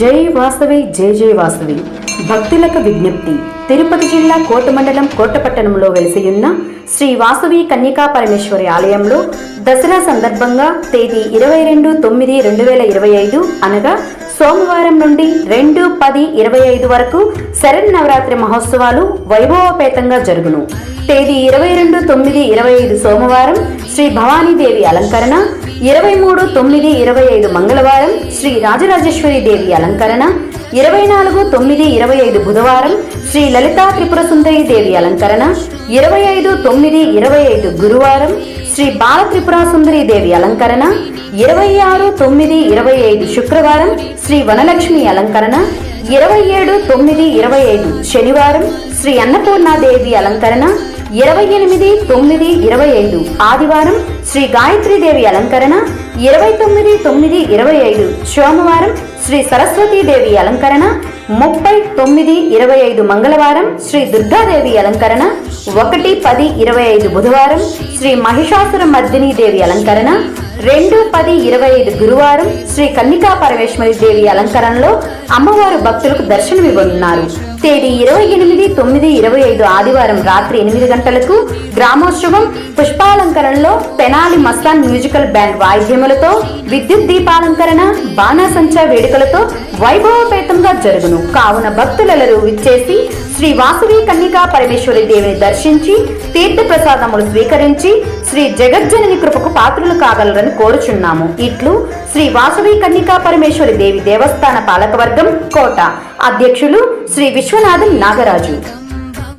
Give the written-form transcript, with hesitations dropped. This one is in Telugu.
జై వాసవి జై జై వాసవి భక్తులకు విజ్ఞప్తి. తిరుపతి జిల్లా కోట మండలం కోటపట్టణంలో వెలిసియున్న శ్రీ వాసవి కన్యకా పరమేశ్వరి ఆలయంలో దసరా సందర్భంగా తేదీ 22/9/2025 అనగా సోమవారం నుండి 2/10/25 వరకు శరన్నవరాత్రి మహోత్సవాలు వైభవోపేతంగా జరుగును. తేదీ 22/9/25 సోమవారం శ్రీ భవానీదేవి అలంకరణ, 23/9/25 మంగళవారం శ్రీ రాజరాజేశ్వరి దేవి అలంకరణ, 24/9/25 బుధవారం శ్రీ లలితా త్రిపుర సుందరి దేవి అలంకరణ, 25/9/25 గురువారం శ్రీ బాల త్రిపుర సుందరి దేవి అలంకరణ, 26/9/25 శుక్రవారం శ్రీ వనలక్ష్మి అలంకరణ, 27/9/25 శనివారం శ్రీ అన్నపూర్ణాదేవి అలంకరణ, 28/9/25 ఆదివారం శ్రీ గాయత్రీదేవి అలంకరణ, 29/9/25 సోమవారం శ్రీ సరస్వతీదేవి అలంకరణ, 30/9/25 మంగళవారం శ్రీ దుర్గాదేవి అలంకరణ, 1/10/25 బుధవారం శ్రీ మహిషాసుర మర్దిని దేవి అలంకరణ, 2/10/25 గురువారం శ్రీ కన్యకా పరమేశ్వరి దేవి అలంకరణలో అమ్మవారు భక్తులకు దర్శనమివ్వనున్నారు. తేదీ 28/9/25 ఆదివారం రాత్రి 8 గంటలకు గ్రామోత్సవం పుష్పాలంకరణలో తెనాలి మస్తాన్ మ్యూజికల్ బ్యాండ్ వాయిద్యములతో, విద్యుత్ దీపాలంకరణ, బాణాసంచా వేడుకలతో వైభవపేతంగా జరుగును. కావున భక్తులెల్లరూ విచ్చేసి శ్రీ వాసవి కన్యకా పరమేశ్వరి దేవిని దర్శించి తీర్థ ప్రసాదములు స్వీకరించి శ్రీ జగజ్జనని కృపకు పాత్రులు కాగలరని కోరుచున్నాము. ఇట్లు శ్రీ వాసవి కన్యకా పరమేశ్వరి దేవి దేవస్థాన పాలకవర్గం కోట అధ్యక్షులు శ్రీ విశ్వనాథన్ నాగరాజు.